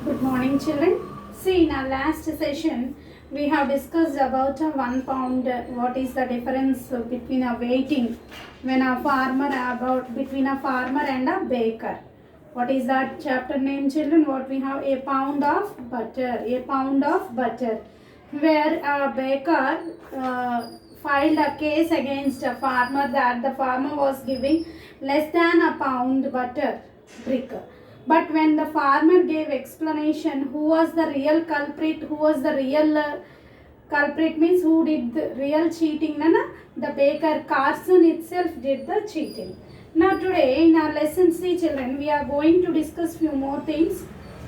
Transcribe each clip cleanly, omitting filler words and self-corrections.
Good morning, children. See, in our last session, we have discussed about a 1 pound. What is the difference between a weighting when a farmer about between a farmer and a baker? What is that chapter name, children? What we have a pound of butter. A pound of butter, where a baker filed a case against a farmer that the farmer was giving less than a pound butter brick. But when the farmer gave explanation who was the real culprit, who was the real culprit means who did the real cheating, the baker Carson itself did the cheating. Now today in our lesson, see children, we are going to discuss few more things.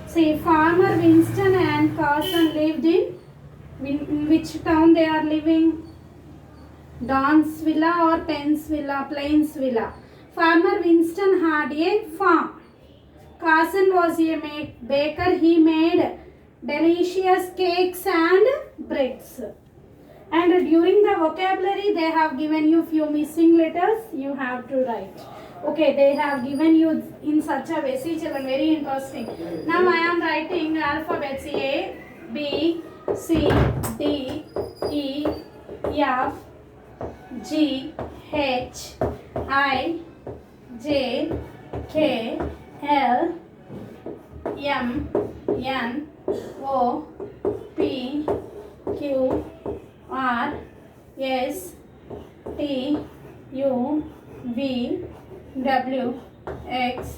See, farmer Winston and Carson lived in which town they are living? Donsvilla or Pennsvilla, Plainsvilla. Farmer Winston had a farm. Carson was a baker. He made delicious cakes and breads. And during the vocabulary, they have given you few missing letters. You have to write. Okay, they have given you in such a way. See, children, very interesting. Now I am writing alphabets A, B, C, D, E, F, G, H, I, J, K, L, M, N, O, P, Q, R, S, T, U, V, W, X,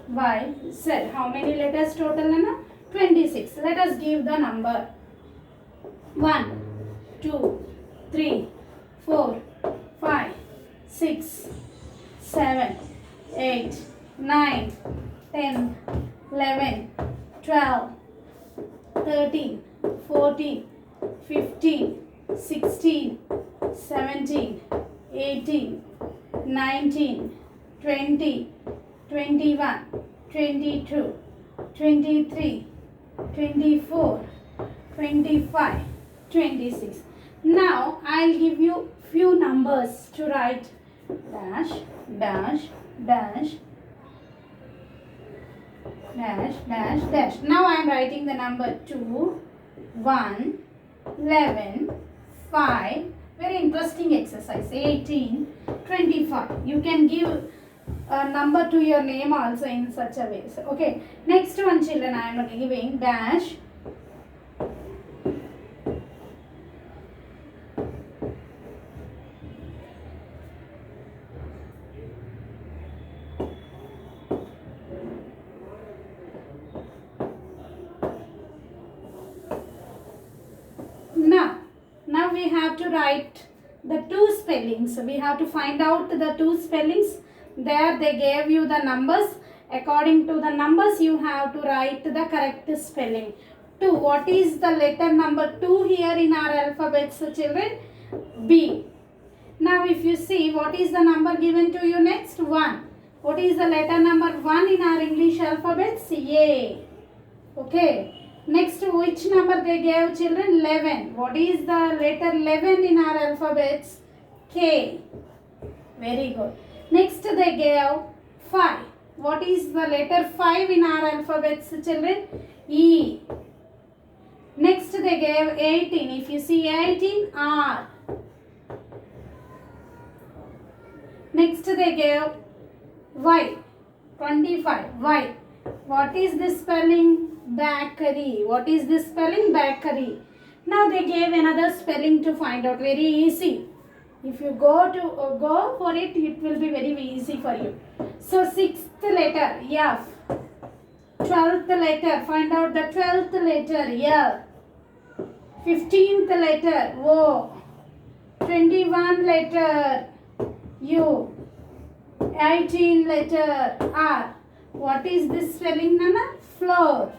Y, Z. How many letters total, Nana? 26. Let us give the number. 1, 2, 3, 4, 5, 6, 7, 8, 9, 10, 11, 12, 13, 14, 15, 16, 17, 18, 19, 20, 21, 22, 23, 24, 25, 26. Now I'll give you few numbers to write. Dash, dash, dash, dash, dash, dash. Now I am writing the number 2, 1, 11, 5. Very interesting exercise. 18, 25. You can give a number to your name also in such a way. So, okay. Next one, children, I am giving dash. Now we have to write the two spellings. We have to find out the two spellings. There they gave you the numbers. According to the numbers, you have to write the correct spelling. 2. What is the letter number 2 here in our alphabets, children? B. Now if you see, what is the number given to you next? 1. What is the letter number 1 in our English alphabets? A. Okay. Next, which number they gave, children? 11. What is the letter 11 in our alphabets? K. Very good. Next, they gave 5. What is the letter 5 in our alphabets, children? E. Next, they gave 18. If you see 18, R. Next, they gave Y. 25. Y. What is this spelling? Bakery. What is this spelling? Bakery. Now they gave another spelling to find out. Very easy. If you go for it, it will be very easy for you. So 6th letter F. 12th letter. Find out the 12th letter L. 15th letter O. 21 letter U. 18 letter R. What is this spelling, Nana? Floor.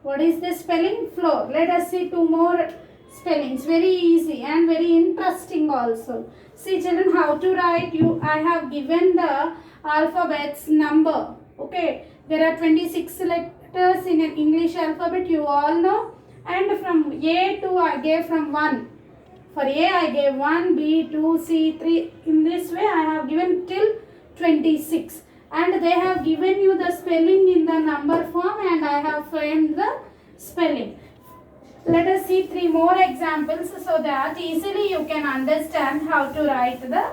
What is the spelling? Floor. Let us see two more spellings. Very easy and very interesting also. See children, how to write. I have given the alphabets number. Okay. There are 26 letters in an English alphabet. You all know. And from A to I gave from 1. For A I gave 1, B 2, C 3. In this way I have given till 26. And they have given you the spelling in the number form, and I I have framed the spelling. Let us see 3 more examples so that easily you can understand how to write the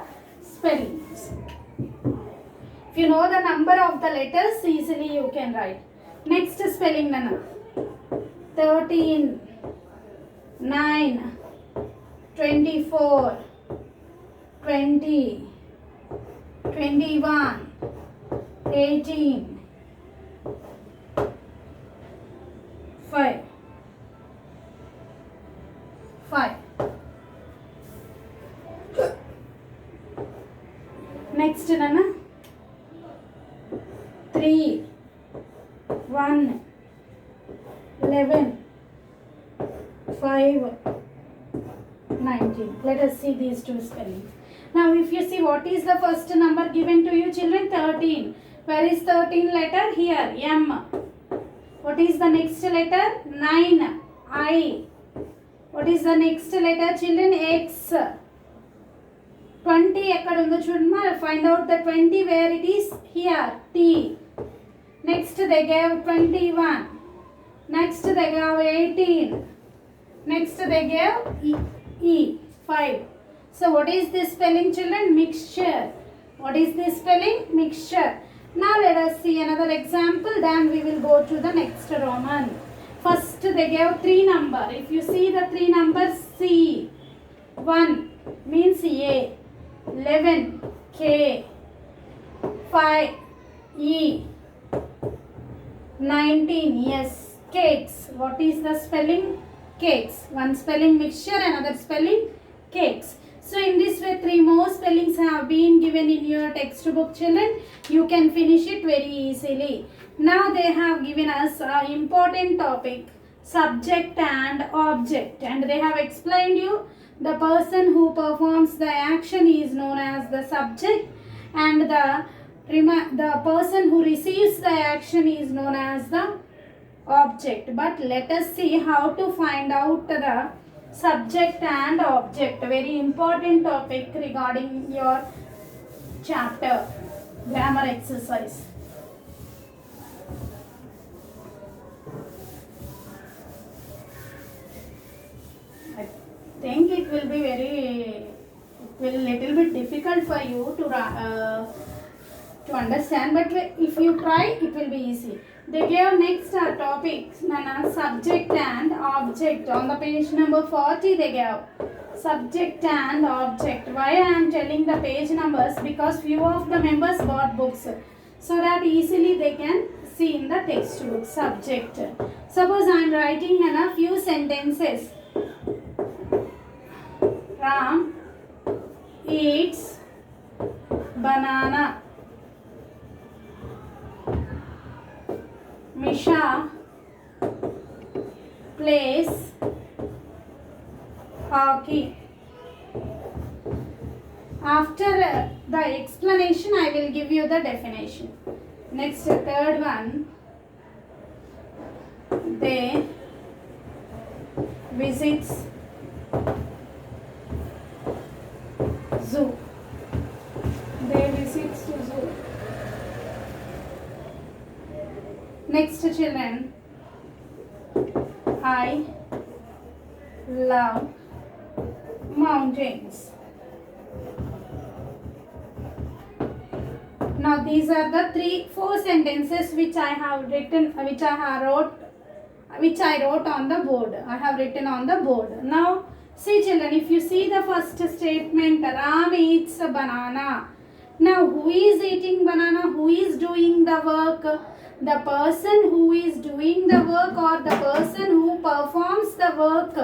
spellings. If you know the number of the letters, easily you can write. Next spelling Nana. 13, 9, 24, 20, 21, 18, 5. Next Nana. 3, 1, 11, 5, 19. Let us see these two spellings. Now if you see what is the first number given to you children, 13. Where is 13 letter? Here, M. What is the next letter? 9, I. What is the next letter children? X. 20 ekkada undo chudma. Find out the 20 where it is. Here, T. Next they gave 21. Next they gave 18. Next they gave E. 5. So what is this spelling children? Mixture. What is this spelling? Mixture. Now let us see another example, then we will go to the next Roman. First they gave 3 number. If you see the 3 numbers, C. 1 means A. 11 K. 5 E. 19 yes. Cakes. What is the spelling? Cakes. One spelling mixture, another spelling cakes. So in this way 3 more spellings have been given in your textbook children. You can finish it very easily. Now they have given us an important topic, subject and object, and they have explained you the person who performs the action is known as the subject, and the person who receives the action is known as the object. But let us see how to find out the subject and object. Very important topic regarding your chapter grammar exercise. I think it will be little bit difficult for you to understand, but if you try it will be easy. They gave next topics, subject and object. On the page number 40 they gave subject and object. Why I am telling the page numbers? Because few of the members bought books, so that easily they can see in the textbook. Subject. Suppose I am writing a few sentences. Ram eats banana. Misha plays hockey. After the explanation, I will give you the definition. Next, third one. They visits zoo. They visits to zoo. Next children, I love mountains. Now these are the 4 sentences which I have written, which I wrote on the board. I have written on the board. Now see children, if you see the first statement, Ram eats a banana. Now who is eating banana? Who is doing the work? The person who is doing the work, or the person who performs the work,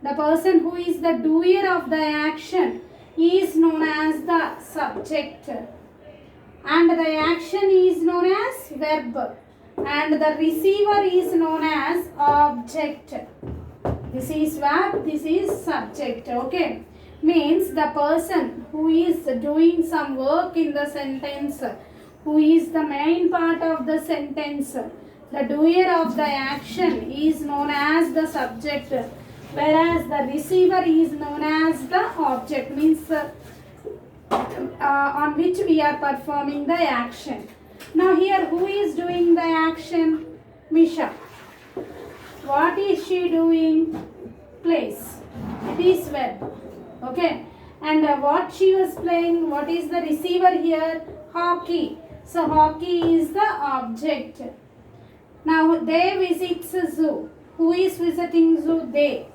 the person who is the doer of the action is known as the subject, and the action is known as verb, and the receiver is known as object. This is verb, this is subject. Okay, means the person who is doing some work in the sentence, who is the main part of the sentence, the doer of the action is known as the subject, whereas the receiver is known as the object, means on which we are performing the action. Now here who is doing the action? Misha. What is she doing? Plays. It is verb. Okay. And what she was playing? What is the receiver here? Hockey. So hockey is the object. Now they visits zoo. Who is visiting zoo? They.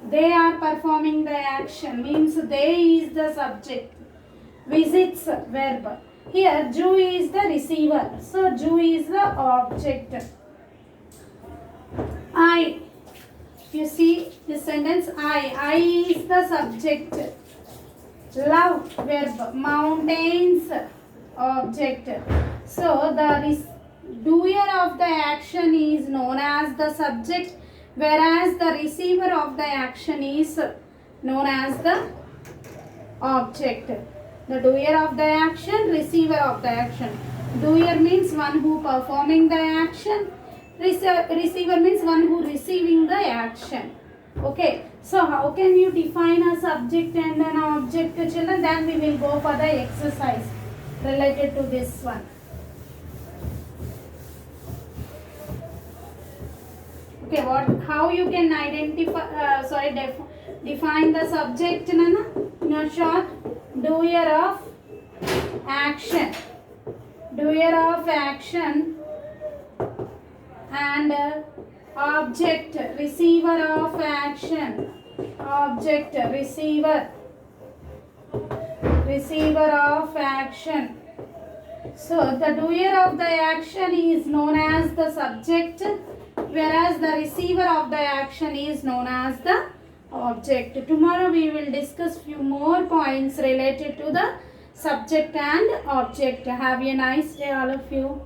They are performing the action. Means they is the subject. Visits verb. Here Jew is the receiver. So Jew is the object. I. You see this sentence I. I is the subject. Love verb. Mountains object. So the doer of the action is known as the subject, whereas the receiver of the action is known as the object. The doer of the action, receiver of the action. Doer means one who performing the action. Receiver means one who receiving the action. Okay. So how can you define a subject and an object, children? Then we will go for the exercise related to this one. Okay, how you can identify, define the subject, Nana? In a short, doer of action. Doer of action and object, receiver of action. Object, receiver of action. So the doer of the action is known as the subject, whereas the receiver of the action is known as the object. Tomorrow we will discuss few more points related to the subject and object. Have a nice day, all of you.